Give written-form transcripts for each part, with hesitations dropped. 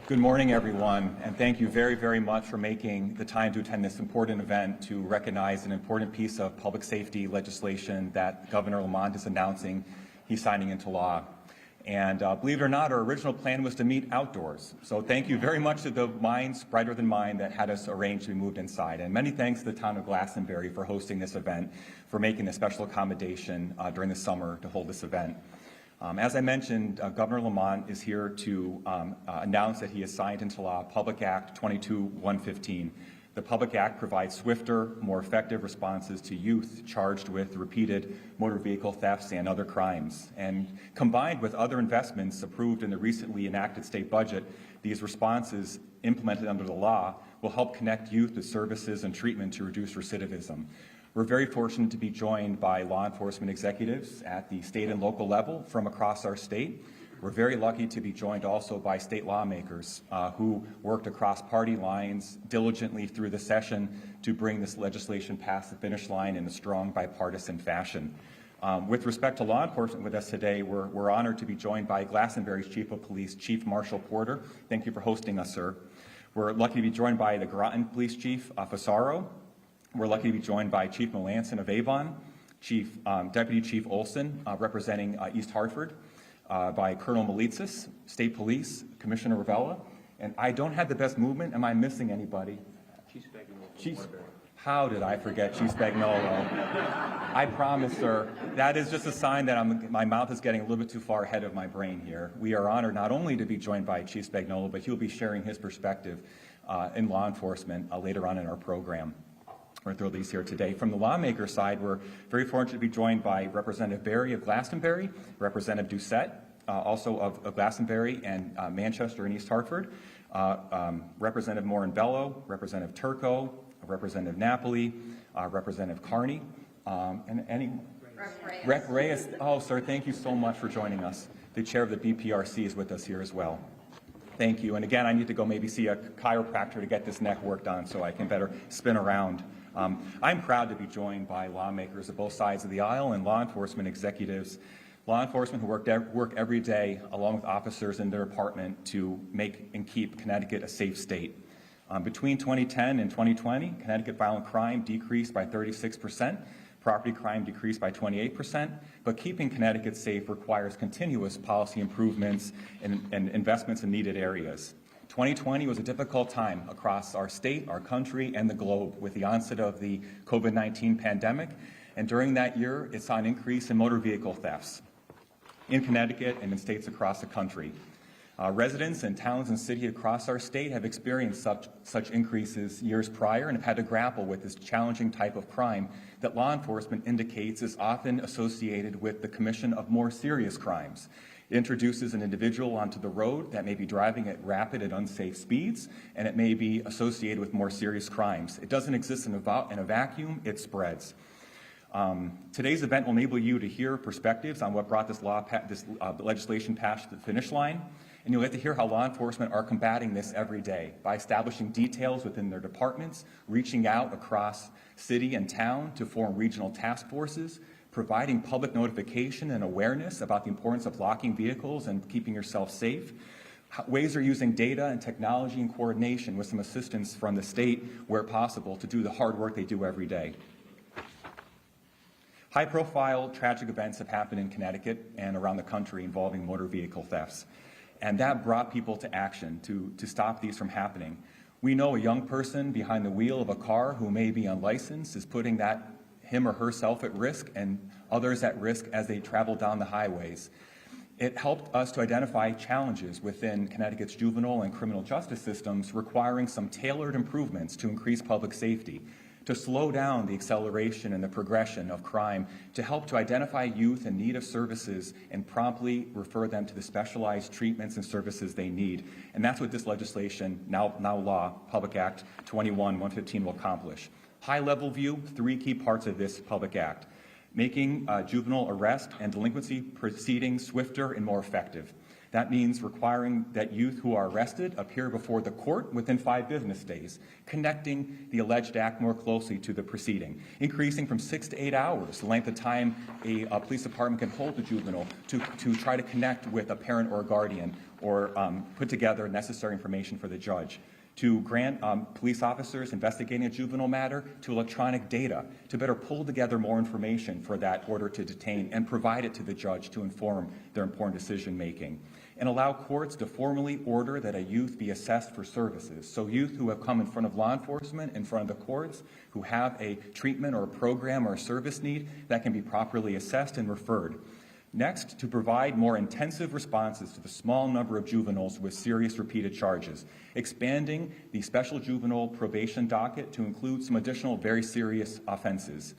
Good morning, everyone, and thank you very, very much for making the time to attend this important event to recognize an important piece of public safety legislation that Governor Lamont is announcing he's signing into law. And believe it or not, our original plan was to meet outdoors. So thank you very much to the minds brighter than mine that had us arranged to be moved inside. And many thanks to the town of Glastonbury for hosting this event, for making a special accommodation during the summer to hold this event. As I mentioned, Governor Lamont is here to announce that he has signed into law Public Act 22-115. The Public Act provides swifter, more effective responses to youth charged with repeated motor vehicle thefts and other crimes. And combined with other investments approved in the recently enacted state budget, these responses implemented under the law will help connect youth to services and treatment to reduce recidivism. We're very fortunate to be joined by law enforcement executives at the state and local level from across our state. We're very lucky to be joined also by state lawmakers who worked across party lines diligently through the session to bring this legislation past the finish line in a strong bipartisan fashion. With respect to law enforcement with us today, we're honored to be joined by Glastonbury's Chief of Police, Chief Marshal Porter. Thank you for hosting us, sir. We're lucky to be joined by the Groton Police Chief, Fasaro. We're lucky to be joined by Chief Melanson of Avon, Deputy Chief Olson representing East Hartford, by Colonel Malitsis, State Police, Commissioner Ravella, and I don't have the best movement. Am I missing anybody? How did I forget Chief Spagnolo? I promise, sir. That is just a sign that my mouth is getting a little bit too far ahead of my brain here. We are honored not only to be joined by Chief Spagnolo, but he'll be sharing his perspective in law enforcement later on in our program. We're thrilled he's here today. From the lawmaker side, we're very fortunate to be joined by Representative Berry of Glastonbury, Representative Doucette, also of Glastonbury and Manchester and East Hartford, Representative Morin-Bello, Representative Turco, Representative Napoli, Representative Carney, and any... Rep Reyes. Oh, sir, thank you so much for joining us. The chair of the BPRC is with us here as well. Thank you. And again, I need to go maybe see a chiropractor to get this neck worked on so I can better spin around. I'm proud to be joined by lawmakers of both sides of the aisle and law enforcement executives, law enforcement who work every day along with officers in their department to make and keep Connecticut a safe state. Between 2010 and 2020, Connecticut violent crime decreased by 36%, property crime decreased by 28%, but keeping Connecticut safe requires continuous policy improvements and investments in needed areas. 2020 was a difficult time across our state, our country, and the globe with the onset of the COVID-19 pandemic, and during that year, it saw an increase in motor vehicle thefts in Connecticut and in states across the country. Residents in towns and cities across our state have experienced such increases years prior and have had to grapple with this challenging type of crime that law enforcement indicates is often associated with the commission of more serious crimes. It introduces an individual onto the road that may be driving at rapid and unsafe speeds, and it may be associated with more serious crimes. It doesn't exist in a vacuum, it spreads. Today's event will enable you to hear perspectives on what brought this legislation past the finish line, and you'll get to hear how law enforcement are combating this every day by establishing details within their departments, reaching out across city and town to form regional task forces, providing public notification and awareness about the importance of locking vehicles and keeping yourself safe. Ways are using data and technology and coordination with some assistance from the state where possible to do the hard work they do every day. High-profile tragic events have happened in Connecticut and around the country involving motor vehicle thefts, and that brought people to action to stop these from happening. We know a young person behind the wheel of a car who may be unlicensed is putting him or herself at risk and others at risk as they travel down the highways. It helped us to identify challenges within Connecticut's juvenile and criminal justice systems requiring some tailored improvements to increase public safety, to slow down the acceleration and the progression of crime, to help to identify youth in need of services and promptly refer them to the specialized treatments and services they need. And that's what this legislation, now law, Public Act 21-115 will accomplish. High-level view, three key parts of this Public Act: making juvenile arrest and delinquency proceedings swifter and more effective. That means requiring that youth who are arrested appear before the court within 5 business days, connecting the alleged act more closely to the proceeding, increasing from 6 to 8 hours the length of time a police department can hold a juvenile to try to connect with a parent or a guardian or put together necessary information for the judge, to grant police officers investigating a juvenile matter to electronic data, to better pull together more information for that order to detain and provide it to the judge to inform their important decision-making, and allow courts to formally order that a youth be assessed for services. So youth who have come in front of law enforcement, in front of the courts, who have a treatment or a program or a service need, that can be properly assessed and referred. Next, to provide more intensive responses to the small number of juveniles with serious repeated charges, expanding the special juvenile probation docket to include some additional very serious offenses.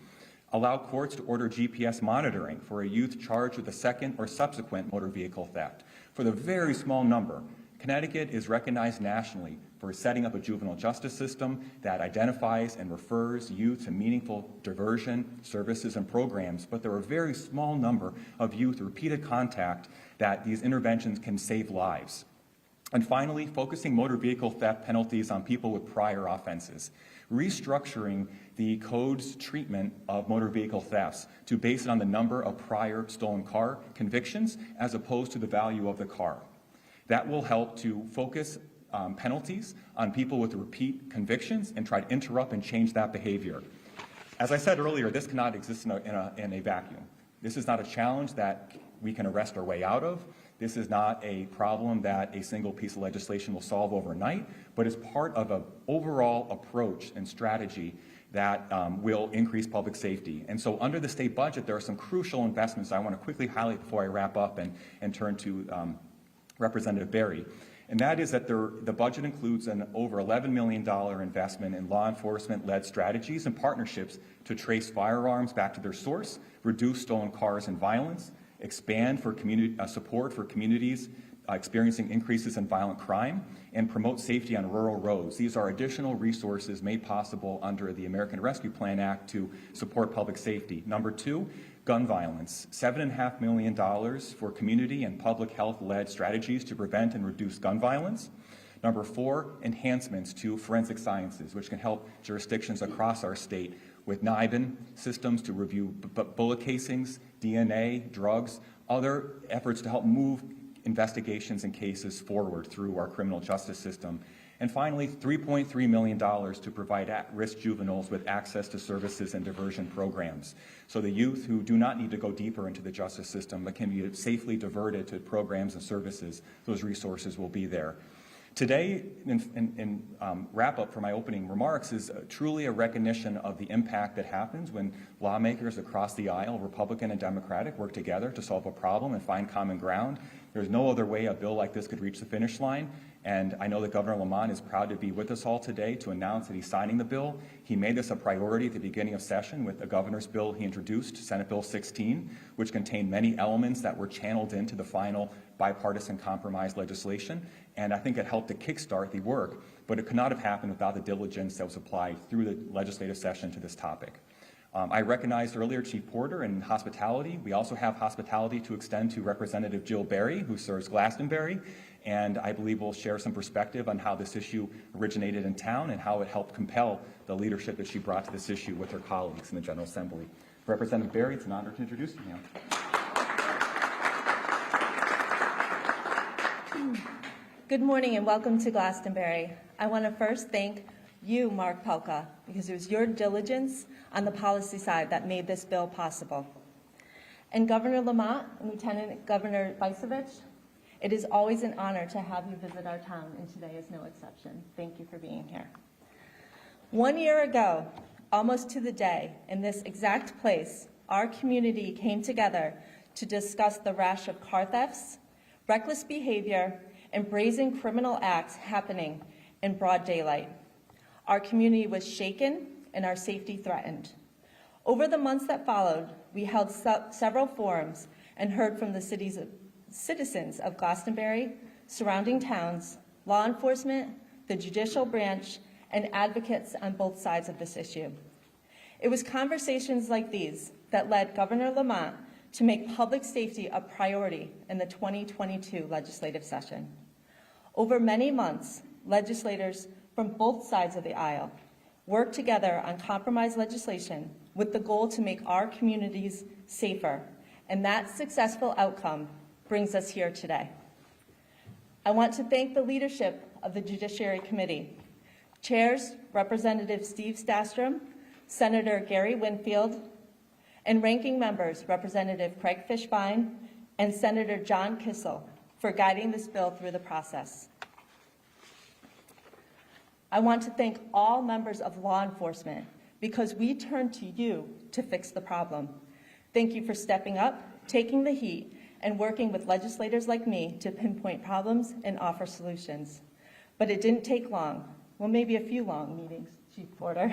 Allow courts to order GPS monitoring for a youth charged with a second or subsequent motor vehicle theft. For the very small number, Connecticut is recognized nationally for setting up a juvenile justice system that identifies and refers youth to meaningful diversion, services, and programs, but there are a very small number of youth repeated contact that these interventions can save lives. And finally, focusing motor vehicle theft penalties on people with prior offenses, restructuring the code's treatment of motor vehicle thefts to base it on the number of prior stolen car convictions as opposed to the value of the car. That will help to focus penalties on people with repeat convictions and try to interrupt and change that behavior. As I said earlier, this cannot exist in a vacuum. This is not a challenge that we can arrest our way out of. This is not a problem that a single piece of legislation will solve overnight, but is part of an overall approach and strategy that will increase public safety. And so under the state budget, there are some crucial investments I want to quickly highlight before I wrap up and turn to Representative Berry. And that is that the budget includes an over $11 million investment in law enforcement-led strategies and partnerships to trace firearms back to their source, reduce stolen cars and violence, expand for community support for communities experiencing increases in violent crime, and promote safety on rural roads. These are additional resources made possible under the American Rescue Plan Act to support public safety. Number two, gun violence, $7.5 million for community and public health-led strategies to prevent and reduce gun violence. Number four, enhancements to forensic sciences, which can help jurisdictions across our state with NIBIN systems to review bullet casings, DNA, drugs, other efforts to help move investigations and cases forward through our criminal justice system. And finally, $3.3 million to provide at-risk juveniles with access to services and diversion programs. So the youth who do not need to go deeper into the justice system but can be safely diverted to programs and services, those resources will be there. Today, in wrap-up for my opening remarks, is truly a recognition of the impact that happens when lawmakers across the aisle, Republican and Democratic, work together to solve a problem and find common ground. There's no other way a bill like this could reach the finish line, and I know that Governor Lamont is proud to be with us all today to announce that he's signing the bill. He made this a priority at the beginning of session with the governor's bill he introduced, Senate Bill 16, which contained many elements that were channeled into the final bipartisan compromise legislation, and I think it helped to kickstart the work, but it could not have happened without the diligence that was applied through the legislative session to this topic. I recognized earlier Chief Porter in hospitality. We also have hospitality to extend to Representative Jill Berry, who serves Glastonbury, and I believe will share some perspective on how this issue originated in town and how it helped compel the leadership that she brought to this issue with her colleagues in the General Assembly. Representative Berry, it's an honor to introduce you now. Good morning and welcome to Glastonbury. I want to first thank you, Mark Pelka, because it was your diligence on the policy side that made this bill possible. And Governor Lamont and Lieutenant Governor Vicevich, it is always an honor to have you visit our town, and today is no exception. Thank you for being here. 1 year ago, almost to the day, in this exact place, our community came together to discuss the rash of car thefts, reckless behavior, and brazen criminal acts happening in broad daylight. Our community was shaken and our safety threatened. Over the months that followed, we held several forums and heard from the city's citizens of Glastonbury, surrounding towns, law enforcement, the judicial branch, and advocates on both sides of this issue. It was conversations like these that led Governor Lamont to make public safety a priority in the 2022 legislative session. Over many months, legislators from both sides of the aisle worked together on compromise legislation with the goal to make our communities safer, and that successful outcome brings us here today. I want to thank the leadership of the Judiciary Committee. Chairs, Representative Steve Stastrom, Senator Gary Winfield, and ranking members, Representative Craig Fishbein and Senator John Kissel, for guiding this bill through the process. I want to thank all members of law enforcement because we turn to you to fix the problem. Thank you for stepping up, taking the heat, and working with legislators like me to pinpoint problems and offer solutions. But it didn't take long, well, maybe a few long meetings, Chief Porter,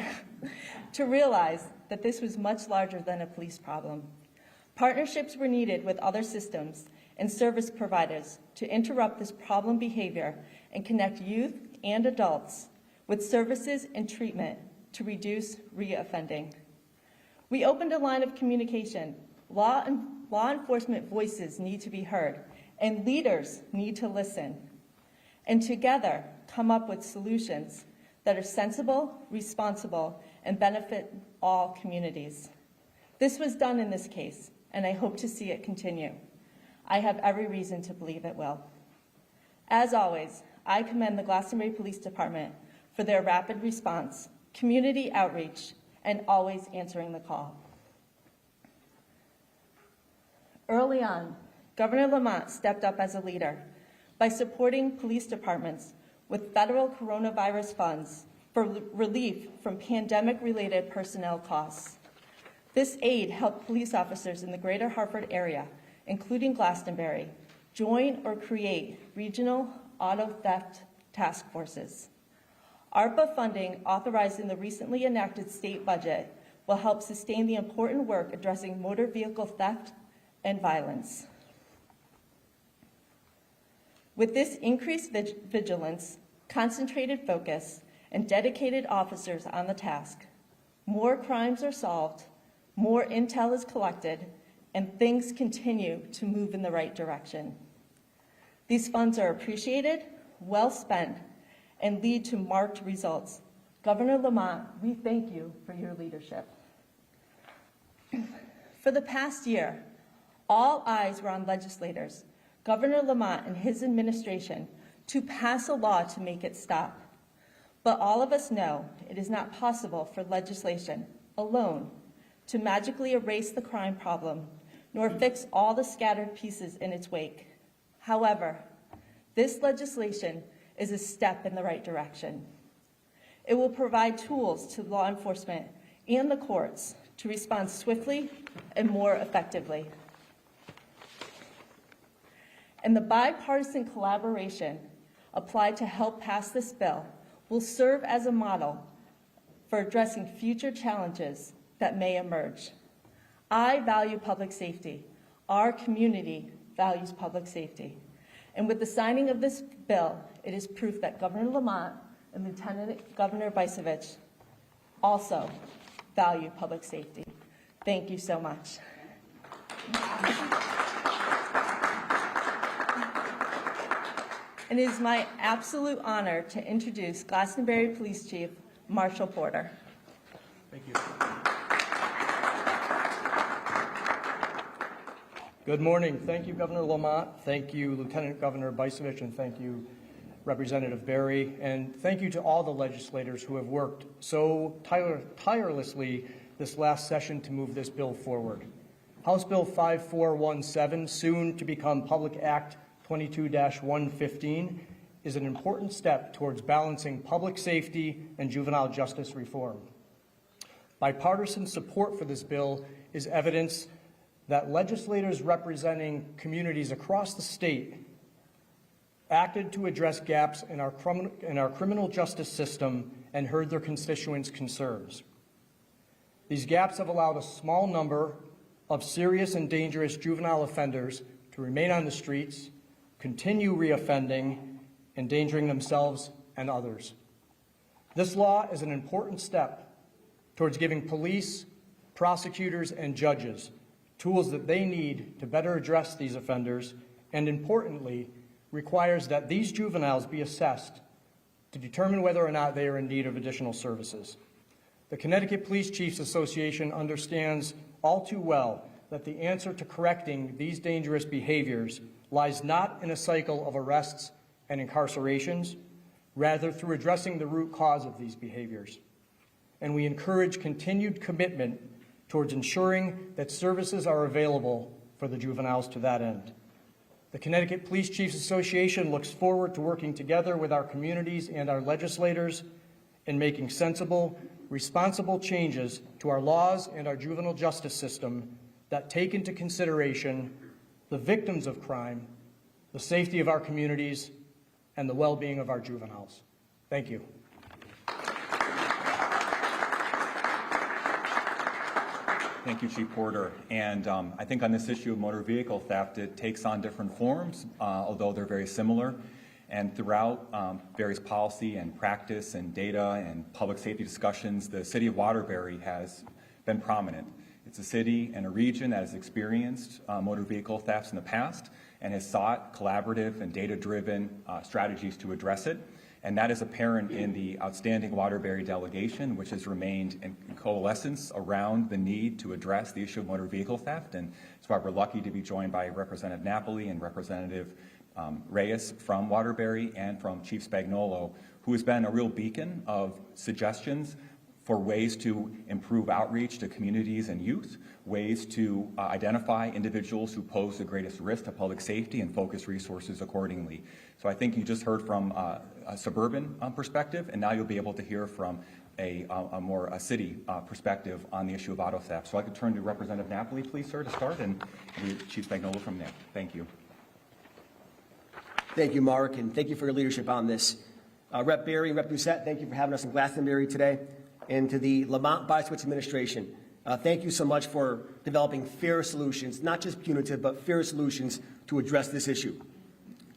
to realize that this was much larger than a police problem. Partnerships were needed with other systems and service providers to interrupt this problem behavior and connect youth and adults with services and treatment to reduce reoffending. We opened a line of communication. Law enforcement voices need to be heard, and leaders need to listen, and together come up with solutions that are sensible, responsible, and benefit all communities. This was done in this case, and I hope to see it continue. I have every reason to believe it will. As always, I commend the Glastonbury Police Department for their rapid response, community outreach, and always answering the call. Early on, Governor Lamont stepped up as a leader by supporting police departments with federal coronavirus funds for relief from pandemic-related personnel costs. This aid helped police officers in the greater Hartford area, including Glastonbury, join or create regional auto theft task forces. ARPA funding authorized in the recently enacted state budget will help sustain the important work addressing motor vehicle theft and violence. With this increased vigilance, concentrated focus, and dedicated officers on the task, more crimes are solved, more intel is collected, and things continue to move in the right direction. These funds are appreciated, well spent, and lead to marked results. Governor Lamont, we thank you for your leadership. For the past year, all eyes were on legislators, Governor Lamont and his administration, to pass a law to make it stop. But all of us know it is not possible for legislation alone to magically erase the crime problem, nor fix all the scattered pieces in its wake. However, this legislation is a step in the right direction. It will provide tools to law enforcement and the courts to respond swiftly and more effectively. And the bipartisan collaboration applied to help pass this bill will serve as a model for addressing future challenges that may emerge. I value public safety. Our community values public safety. And with the signing of this bill, it is proof that Governor Lamont and Lieutenant Governor Bicevich also value public safety. Thank you so much. It is my absolute honor to introduce Glastonbury Police Chief Marshall Porter. Thank you. Good morning. Thank you, Governor Lamont. Thank you, Lieutenant Governor Bicevich, and thank you, Representative Berry. And thank you to all the legislators who have worked so tirelessly this last session to move this bill forward. House Bill 5417, soon to become Public Act 22-115, is an important step towards balancing public safety and juvenile justice reform. Bipartisan support for this bill is evidence that legislators representing communities across the state acted to address gaps in our criminal justice system and heard their constituents' concerns. These gaps have allowed a small number of serious and dangerous juvenile offenders to remain on the streets, continue reoffending, endangering themselves and others. This law is an important step towards giving police, prosecutors, and judges tools that they need to better address these offenders, and importantly, requires that these juveniles be assessed to determine whether or not they are in need of additional services. The Connecticut Police Chiefs Association understands all too well that the answer to correcting these dangerous behaviors lies not in a cycle of arrests and incarcerations, rather through addressing the root cause of these behaviors. And we encourage continued commitment towards ensuring that services are available for the juveniles to that end. The Connecticut Police Chiefs Association looks forward to working together with our communities and our legislators in making sensible, responsible changes to our laws and our juvenile justice system that take into consideration the victims of crime, the safety of our communities, and the well-being of our juveniles. Thank you. Thank you, Chief Porter. And I think on this issue of motor vehicle theft, it takes on different forms, although they're very similar. And throughout various policy and practice and data and public safety discussions, the city of Waterbury has been prominent. It's a city and a region that has experienced motor vehicle thefts in the past and has sought collaborative and data-driven strategies to address it. And that is apparent in the outstanding Waterbury delegation, which has remained in coalescence around the need to address the issue of motor vehicle theft. And that's why we're lucky to be joined by Representative Napoli and Representative Reyes from Waterbury and from Chief Spagnuolo, who has been a real beacon of suggestions for ways to improve outreach to communities and youth, ways to identify individuals who pose the greatest risk to public safety and focus resources accordingly. So I think you just heard from a suburban perspective, and now you'll be able to hear from a more city perspective on the issue of auto theft. So I could turn to Representative Napoli, please, sir, to start, and Chief Spagnuolo from there. Thank you. Thank you, Mark, and thank you for your leadership on this. Rep. Berry, Rep. Doucette, thank you for having us in Glastonbury today. And to the Lamont Byswitch administration, thank you so much for developing fair solutions, not just punitive, but fair solutions to address this issue.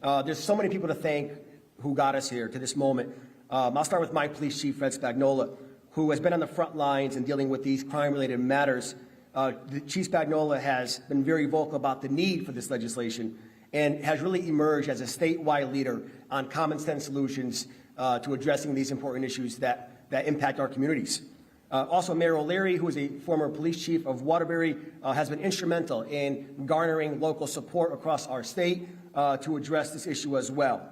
There's so many people to thank who got us here to this moment. I'll start with my police chief, Fred Spagnuolo, who has been on the front lines in dealing with these crime-related matters. Chief Spagnuolo has been very vocal about the need for this legislation and has really emerged as a statewide leader on common sense solutions to addressing these important issues that impact our communities. Also, Mayor O'Leary, who is a former police chief of Waterbury, has been instrumental in garnering local support across our state to address this issue as well.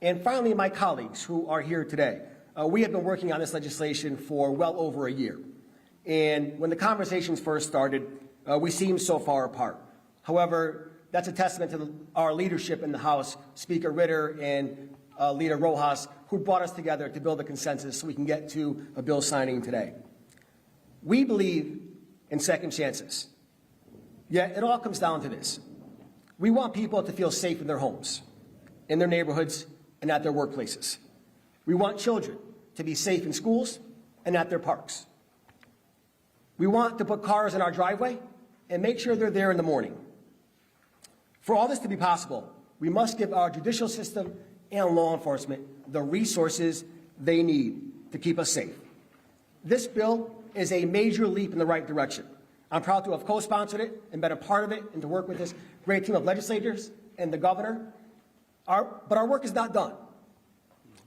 And finally, my colleagues who are here today. We have been working on this legislation for well over a year. And when the conversations first started, we seemed so far apart. However, that's a testament to our leadership in the House, Speaker Ritter and Leader Rojas, who brought us together to build a consensus so we can get to a bill signing today. We believe in second chances, yet it all comes down to this. We want people to feel safe in their homes, in their neighborhoods, and at their workplaces. We want children to be safe in schools and at their parks. We want to put cars in our driveway and make sure they're there in the morning. For all this to be possible, we must give our judicial system and law enforcement the resources they need to keep us safe. This bill is a major leap in the right direction. I'm proud to have co-sponsored it and been a part of it and to work with this great team of legislators and the governor. But our work is not done.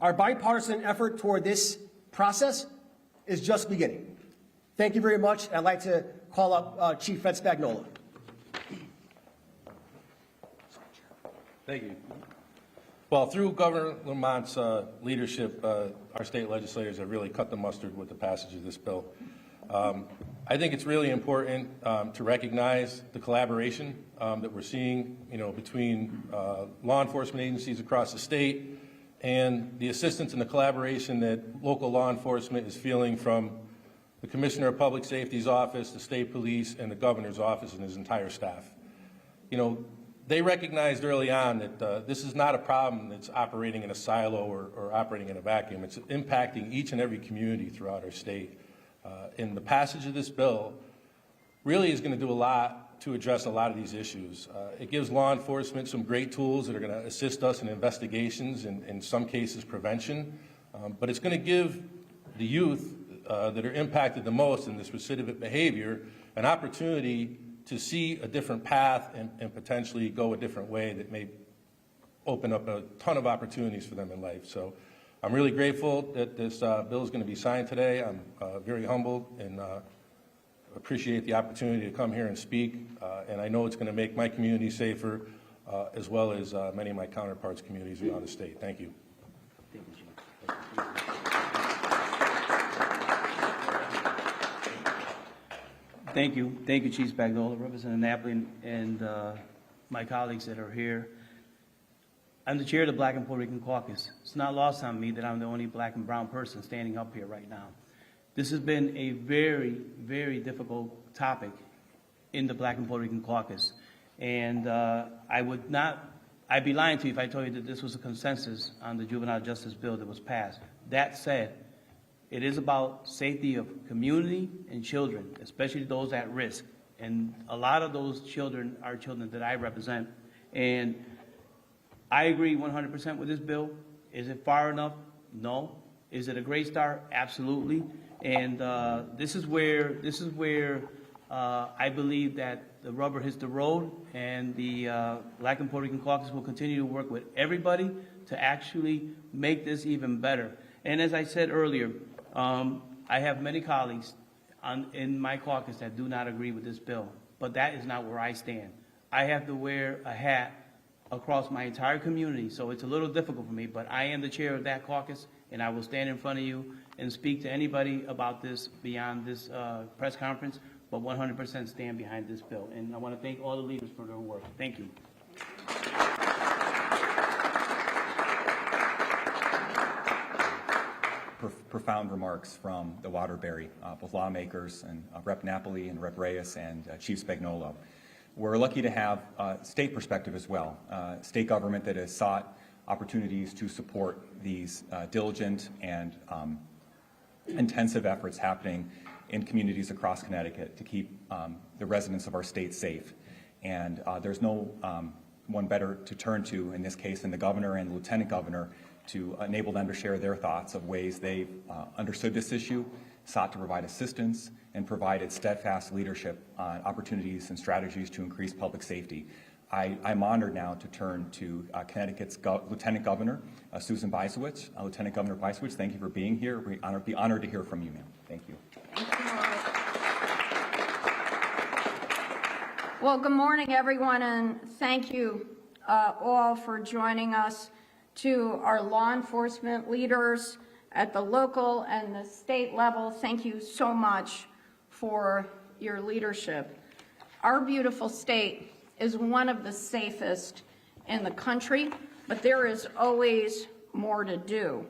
Our bipartisan effort toward this process is just beginning. Thank you very much. I'd like to call up Chief Fred Spagnuolo. Thank you. Well, through Governor Lamont's leadership, our state legislators have really cut the mustard with the passage of this bill. I think it's really important to recognize the collaboration that we're seeing, between law enforcement agencies across the state and the assistance and the collaboration that local law enforcement is feeling from the Commissioner of Public Safety's office, the state police, and the governor's office and his entire staff. They recognized early on that this is not a problem that's operating in a silo or operating in a vacuum. It's impacting each and every community throughout our state. And the passage of this bill really is going to do a lot to address a lot of these issues. It gives law enforcement some great tools that are going to assist us in investigations and, in some cases, prevention. But it's going to give the youth that are impacted the most in this recidivist behavior an opportunity to see a different path and potentially go a different way that may open up a ton of opportunities for them in life. So I'm really grateful that this bill is going to be signed today. I'm very humbled and appreciate the opportunity to come here and speak. And I know it's going to make my community safer, as well as many of my counterparts' communities around the state. Thank you. Thank you. Thank you, Chief Spagnola, Representative Napoli, and my colleagues that are here. I'm the chair of the Black and Puerto Rican Caucus. It's not lost on me that I'm the only black and brown person standing up here right now. This has been a very, very difficult topic in the Black and Puerto Rican Caucus. And I'd be lying to you if I told you that this was a consensus on the juvenile justice bill that was passed. That said, it is about safety of community and children, especially those at risk. And a lot of those children are children that I represent. And I agree 100% with this bill. Is it far enough? No. Is it a great start? Absolutely. And this is where I believe that the rubber hits the road, and the Black and Puerto Rican Caucus will continue to work with everybody to actually make this even better. And as I said earlier, I have many colleagues in my caucus that do not agree with this bill, but that is not where I stand. I have to wear a hat across my entire community, so it's a little difficult for me, but I am the chair of that caucus, and I will stand in front of you and speak to anybody about this beyond this press conference, but 100% stand behind this bill. And I want to thank all the leaders for their work. Thank you. Profound remarks from the Waterbury, both lawmakers and Rep. Napoli and Rep. Reyes and Chief Spagnola. We're lucky to have state perspective as well, state government that has sought opportunities to support these diligent and intensive efforts happening in communities across Connecticut to keep the residents of our state safe. And there's no one better to turn to in this case than the governor and the lieutenant governor to enable them to share their thoughts of ways they've understood this issue, sought to provide assistance, and provided steadfast leadership on opportunities and strategies to increase public safety. I'm honored now to turn to Connecticut's Lieutenant Governor, Susan Bysiewicz. Lieutenant Governor Bysiewicz, thank you for being here. We'd be honored to hear from you, ma'am. Thank you. Well, good morning, everyone, and thank you all for joining us. To our law enforcement leaders at the local and the state level, thank you so much for your leadership. Our beautiful state is one of the safest in the country, but there is always more to do.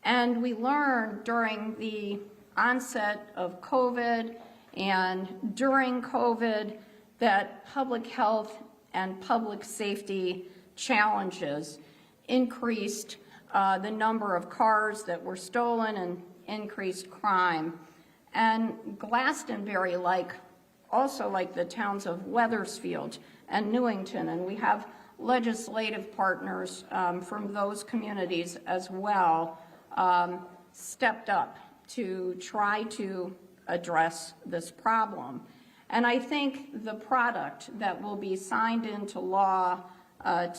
And we learned during the onset of COVID and during COVID that public health and public safety challenges increased the number of cars that were stolen and increased crime. And Glastonbury, also like the towns of Wethersfield and Newington, and we have legislative partners from those communities as well, stepped up to try to address this problem. And I think the product that will be signed into law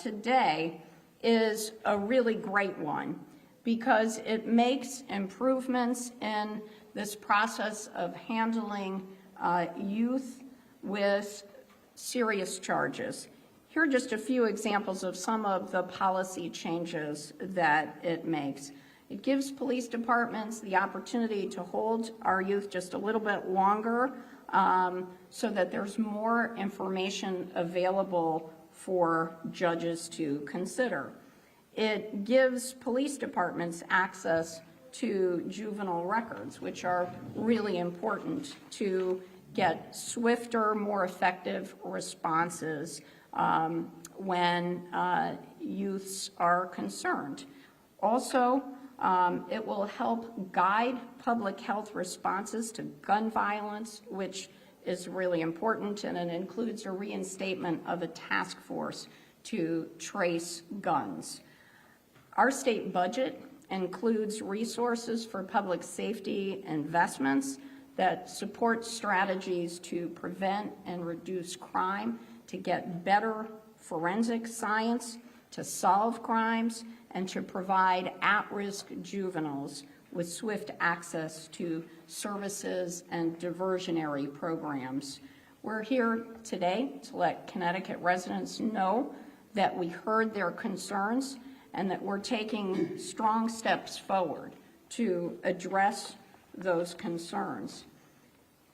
today is a really great one, because it makes improvements in this process of handling youth with serious charges. Here are just a few examples of some of the policy changes that it makes. It gives police departments the opportunity to hold our youth just a little bit longer so that there's more information available for judges to consider. It gives police departments access to juvenile records, which are really important to get swifter, more effective responses when youths are concerned. Also, it will help guide public health responses to gun violence, which is really important, and it includes a reinstatement of a task force to trace guns. Our state budget includes resources for public safety investments that support strategies to prevent and reduce crime, to get better forensic science, to solve crimes, and to provide at-risk juveniles with swift access to services and diversionary programs. We're here today to let Connecticut residents know that we heard their concerns and that we're taking strong steps forward to address those concerns.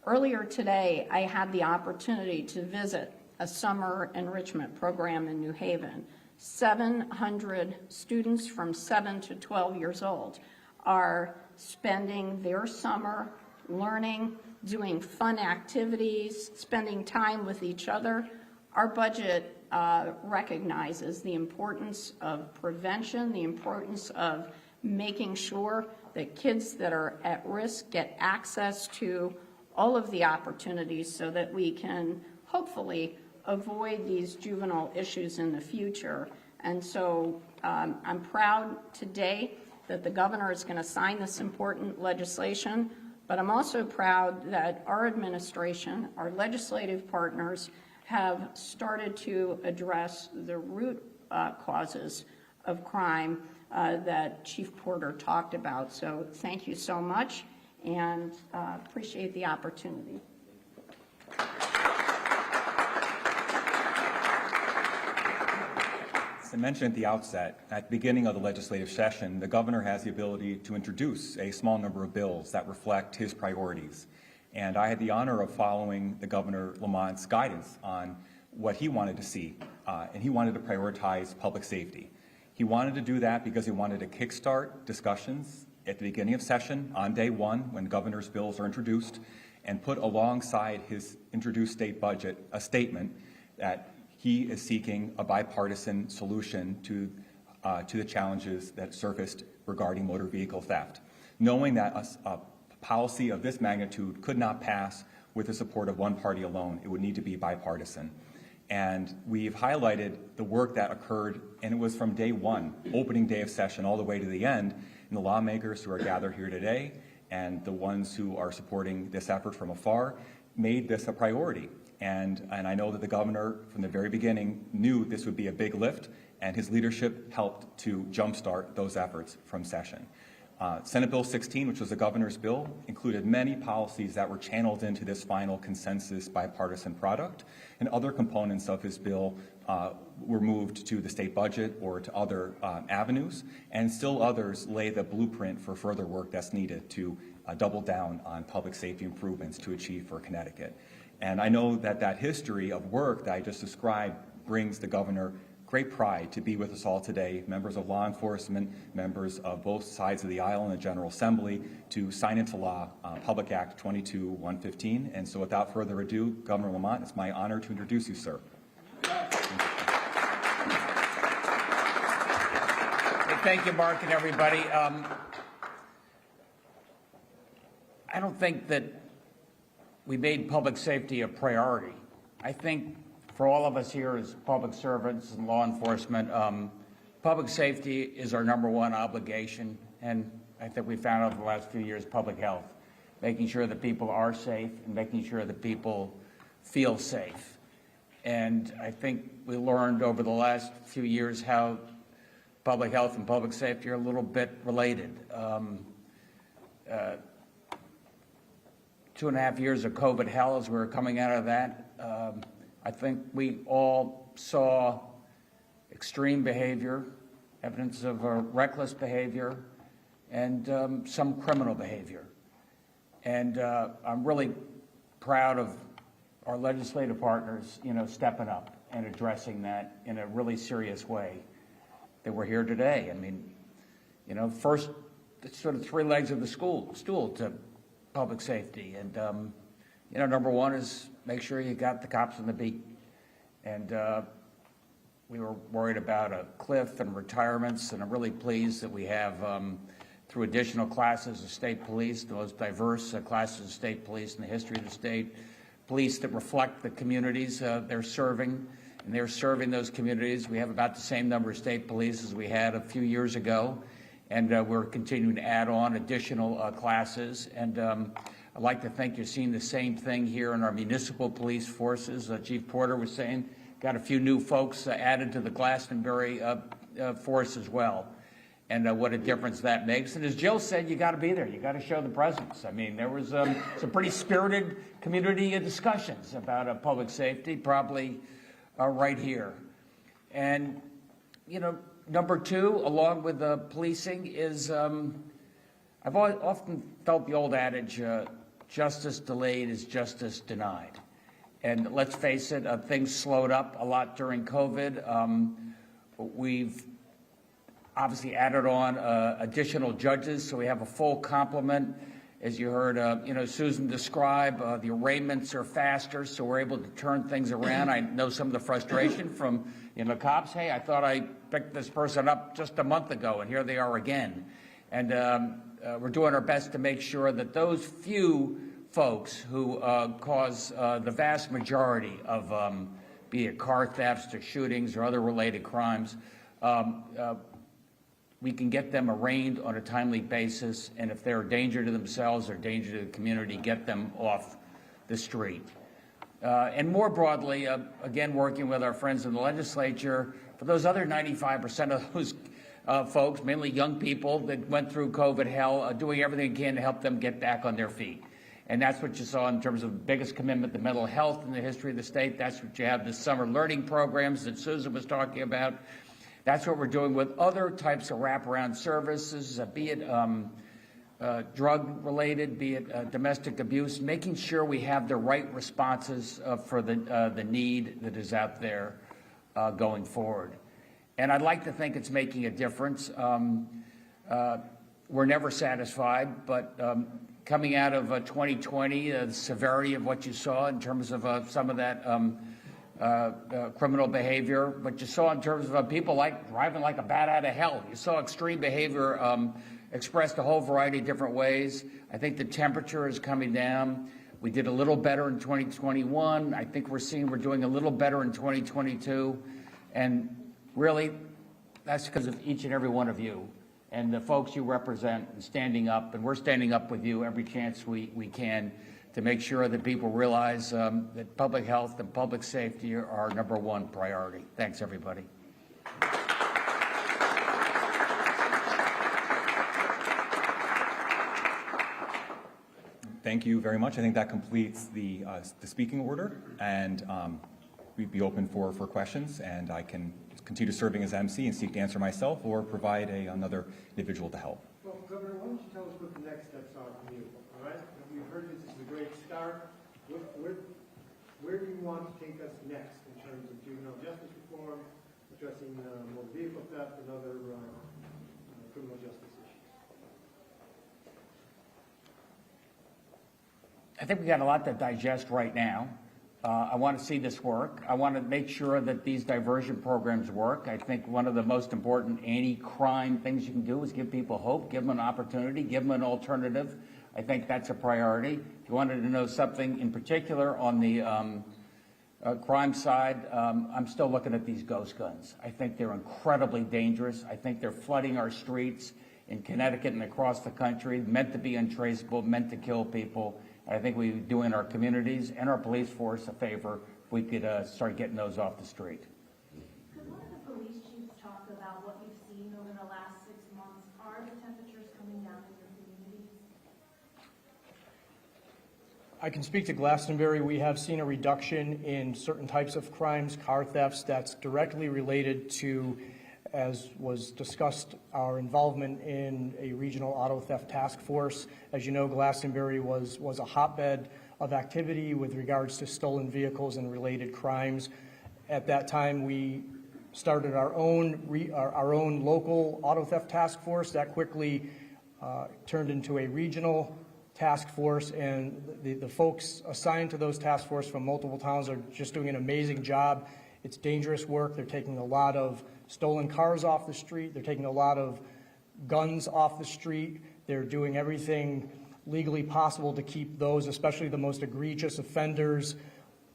Earlier today, I had the opportunity to visit a summer enrichment program in New Haven. 700 students from 7 to 12 years old are spending their summer learning, doing fun activities, spending time with each other. Our budget recognizes the importance of prevention, the importance of making sure that kids that are at risk get access to all of the opportunities so that we can hopefully avoid these juvenile issues in the future. And so I'm proud today that the governor is going to sign this important legislation, but I'm also proud that our administration, our legislative partners, have started to address the root causes of crime that Chief Porter talked about. So thank you so much, and appreciate the opportunity. As I mentioned at the outset, at the beginning of the legislative session, the governor has the ability to introduce a small number of bills that reflect his priorities. And I had the honor of following the Governor Lamont's guidance on what he wanted to see, and he wanted to prioritize public safety. He wanted to do that because he wanted to kickstart discussions at the beginning of session on day one when governor's bills are introduced, and put alongside his introduced state budget a statement that he is seeking a bipartisan solution to the challenges that surfaced regarding motor vehicle theft, knowing that a policy of this magnitude could not pass with the support of one party alone. It would need to be bipartisan. And we've highlighted the work that occurred, and it was from day one, opening day of session, all the way to the end, and the lawmakers who are gathered here today and the ones who are supporting this effort from afar made this a priority. And I know that the governor, from the very beginning, knew this would be a big lift, and his leadership helped to jumpstart those efforts from session. Senate Bill 16, which was the governor's bill, included many policies that were channeled into this final consensus bipartisan product, and other components of his bill were moved to the state budget or to other avenues, and still others lay the blueprint for further work that's needed to double down on public safety improvements to achieve for Connecticut. And I know that that history of work that I just described brings the governor great pride to be with us all today, members of law enforcement, members of both sides of the aisle in the General Assembly, to sign into law Public Act 22-115. And so without further ado, Governor Lamont, it's my honor to introduce you, sir. Thank you, Mark, and everybody. I don't think that we made public safety a priority. I think for all of us here as public servants and law enforcement, public safety is our #1 obligation, and I think we found out in the last few years, public health, making sure that people are safe and making sure that people feel safe. And I think we learned over the last few years how public health and public safety are a little bit related. 2.5 years of COVID hell as we were coming out of that. I think we all saw extreme behavior, evidence of reckless behavior, and some criminal behavior. And I'm really proud of our legislative partners, stepping up and addressing that in a really serious way. That we're here today. I mean, first, it's sort of 3 legs of the stool to public safety. And, #1 is make sure you got the cops on the beat. And we were worried about a cliff and retirements, and I'm really pleased that we have, through additional classes of state police, the most diverse classes of state police in the history of the state, police that reflect the communities they're serving, and they're serving those communities. We have about the same number of state police as we had a few years ago, and we're continuing to add on additional classes. And I'd like to think you're seeing the same thing here in our municipal police forces. Chief Porter was saying, got a few new folks added to the Glastonbury force as well. And what a difference that makes. And as Jill said, you got to be there. You got to show the presence. I mean, there was some pretty spirited community discussions about public safety, probably right here. And, number two, along with the policing, is I've often felt the old adage, justice delayed is justice denied. And let's face it, things slowed up a lot during COVID. We've obviously added on additional judges, so we have a full complement. As you heard, Susan describe, the arraignments are faster, so we're able to turn things around. I know some of the frustration from, cops. Hey, I thought I picked this person up just a month ago, and here they are again. And we're doing our best to make sure that those few folks who cause the vast majority of, be it car thefts or shootings or other related crimes, we can get them arraigned on a timely basis, and if they're a danger to themselves or danger to the community, get them off the street. And more broadly, again, working with our friends in the legislature, for those other 95% of those folks, mainly young people that went through COVID hell, doing everything we can to help them get back on their feet. And that's what you saw in terms of the biggest commitment to mental health in the history of the state. That's what you have the summer learning programs that Susan was talking about. That's what we're doing with other types of wraparound services, be it drug-related, be it domestic abuse, making sure we have the right responses for the need that is out there going forward. And I'd like to think it's making a difference. We're never satisfied, but coming out of 2020, the severity of what you saw in terms of some of that criminal behavior, but you saw in terms of people like driving like a bat out of hell. You saw extreme behavior expressed a whole variety of different ways. I think the temperature is coming down. We did a little better in 2021. I think we're doing a little better in 2022. And really, that's because of each and every one of you and the folks you represent and standing up. And we're standing up with you every chance we can to make sure that people realize that public health and public safety are our #1 priority. Thanks, everybody. Thank you very much. I think that completes the speaking order, and we'd be open for questions, and I can continue serving as MC and seek to answer myself or provide another individual to help. Well, Governor, why don't you tell us what the next steps are from you, all right? We've heard this is a great start. Where do you want to take us next in terms of juvenile justice reform, addressing motor vehicle theft, and other criminal justice issues? I think we got a lot to digest right now. I want to see this work. I want to make sure that these diversion programs work. I think one of the most important anti-crime things you can do is give people hope, give them an opportunity, give them an alternative. I think that's a priority. If you wanted to know something in particular on the crime side, I'm still looking at these ghost guns. I think they're incredibly dangerous. I think they're flooding our streets in Connecticut and across the country, meant to be untraceable, meant to kill people. I think we would do in our communities and our police force a favor if we could start getting those off the street. Could one of the police chiefs talk about what you've seen over the last 6 months? Are the temperatures coming down in your communities? I can speak to Glastonbury. We have seen a reduction in certain types of crimes, car thefts, that's directly related to, as was discussed, our involvement in a regional auto theft task force. As you know, Glastonbury was a hotbed of activity with regards to stolen vehicles and related crimes. At that time, we started our own local auto theft task force. That quickly turned into a regional task force, and the folks assigned to those task force from multiple towns are just doing an amazing job. It's dangerous work. They're taking a lot of stolen cars off the street. They're taking a lot of guns off the street. They're doing everything legally possible to keep those, especially the most egregious offenders,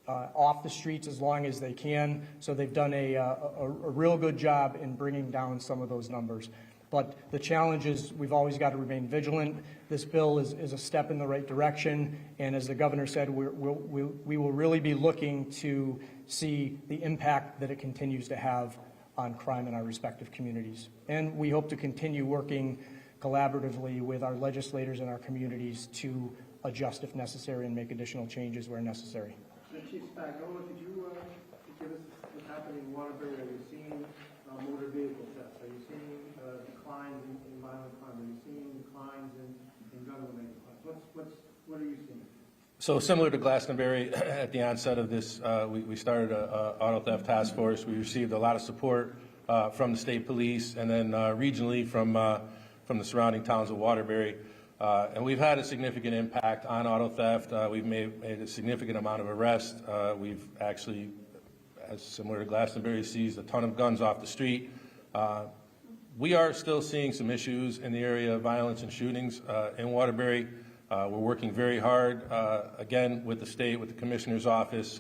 off the streets as long as they can. So they've done a real good job in bringing down some of those numbers. But the challenge is we've always got to remain vigilant. This bill is a step in the right direction. And as the governor said, we will really be looking to see the impact that it continues to have on crime in our respective communities. And we hope to continue working collaboratively with our legislators and our communities to adjust if necessary and make additional changes where necessary. Chief Spagnola, could you give us what's happening in Waterbury? Are you seeing motor vehicle thefts? Are you seeing declines in violent crime? Are you seeing declines in gun-related crimes? What are you seeing? So similar to Glastonbury, at the onset of this, we started a auto theft task force. We received a lot of support from the state police and then regionally from the surrounding towns of Waterbury. And we've had a significant impact on auto theft. We've made a significant amount of arrests. We've actually, as similar to Glastonbury, seized a ton of guns off the street. We are still seeing some issues in the area of violence and shootings in Waterbury. We're working very hard, again, with the state, with the commissioner's office.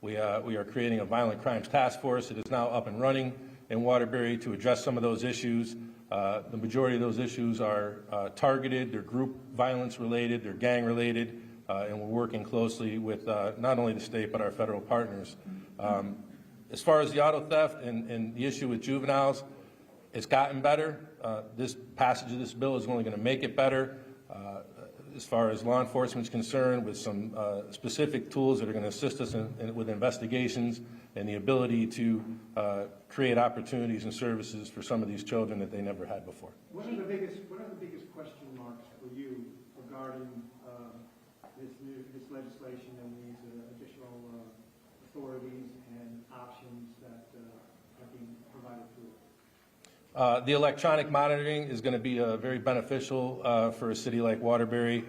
We are creating a violent crimes task force. It is now up and running in Waterbury to address some of those issues. The majority of those issues are targeted, they're group violence related, they're gang related, and we're working closely with not only the state but our federal partners. As far as the auto theft and the issue with juveniles, it's gotten better. This passage of this bill is only going to make it better. As far as law enforcement is concerned, with some specific tools that are going to assist us with investigations and the ability to create opportunities and services for some of these children that they never had before. What are the biggest question marks for you regarding this legislation and these additional authorities and options that are being provided through it? The electronic monitoring is going to be very beneficial for a city like Waterbury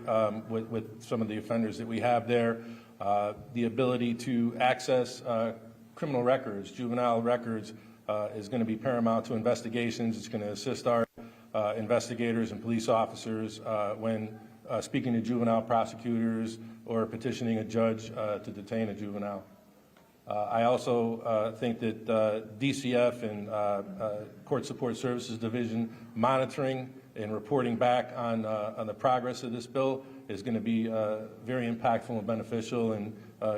with some of the offenders that we have there. The ability to access criminal records, juvenile records, is going to be paramount to investigations. It's going to assist our investigators and police officers when speaking to juvenile prosecutors or petitioning a judge to detain a juvenile. I also think that DCF and Court Support Services Division monitoring and reporting back on the progress of this bill is going to be very impactful and beneficial and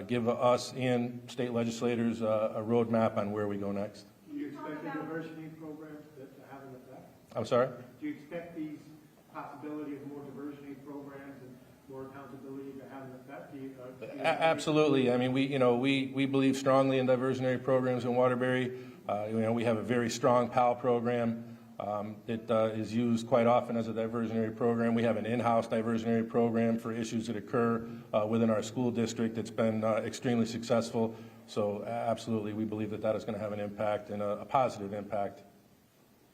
give us and state legislators a roadmap on where we go next. Do you expect the diversity programs to have an effect? I'm sorry? Do you expect these possibility of more diversity programs and more accountability to have an effect? Absolutely. I mean, we believe strongly in diversionary programs in Waterbury. We have a very strong PAL program that is used quite often as a diversionary program. We have an in-house diversionary program for issues that occur within our school district that's been extremely successful. So absolutely, we believe that is going to have an impact and a positive impact.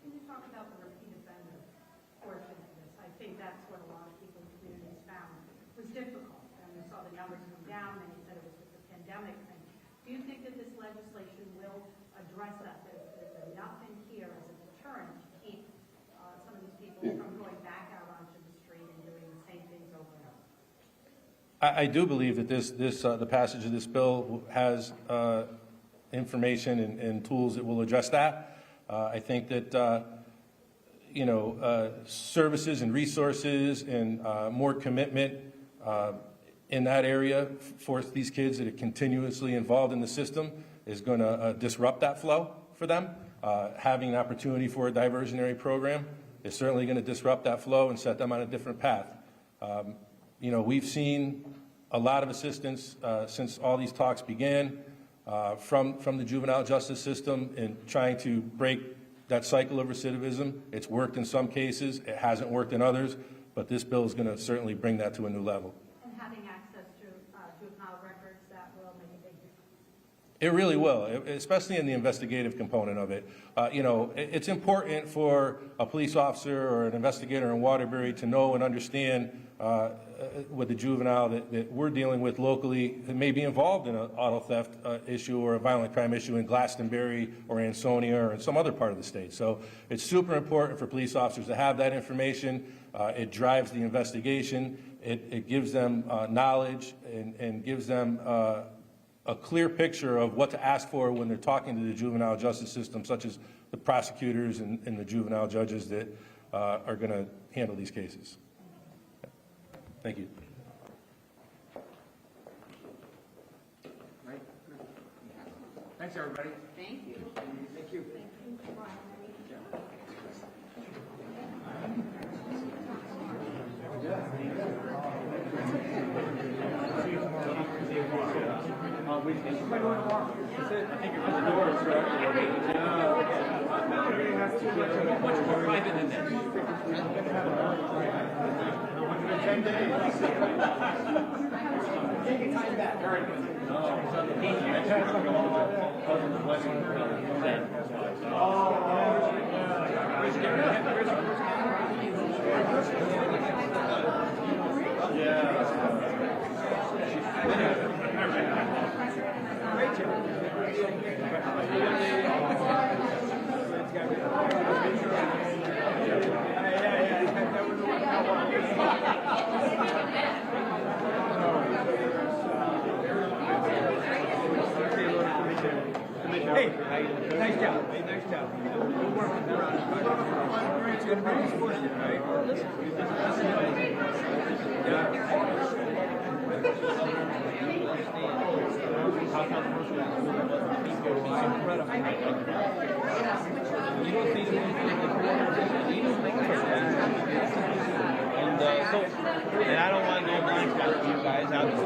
Can you talk about the repeat offender portion of this? I think that's what a lot of people in communities found was difficult. And we saw the numbers come down, and you said it was just a pandemic thing. Do you think that this legislation will address that? There's nothing here as a deterrent to keep some of these people from going back out onto the street and doing the same things over and over? I do believe that the passage of this bill has information and tools that will address that. I think that services and resources and more commitment in that area for these kids that are continuously involved in the system is going to disrupt that flow for them. Having an opportunity for a diversionary program is certainly going to disrupt that flow and set them on a different path. We've seen a lot of assistance since all these talks began from the juvenile justice system in trying to break that cycle of recidivism. It's worked in some cases, it hasn't worked in others, but this bill is going to certainly bring that to a new level. And having access to juvenile records, that will make a big difference. It really will, especially in the investigative component of it. It's important for a police officer or an investigator in Waterbury to know and understand with the juvenile that we're dealing with locally that may be involved in an auto theft issue or a violent crime issue in Glastonbury or Ansonia or in some other part of the state. So it's super important for police officers to have that information. It drives the investigation. It gives them knowledge and gives them a clear picture of what to ask for when they're talking to the juvenile justice system, such as the prosecutors and the juvenile judges that are going to handle these cases. Thank you. Right? Thanks, everybody. Thank you. Thank you. I think you're Much more private than this. Nice job. Nice job. And I don't want to go blind spot you guys.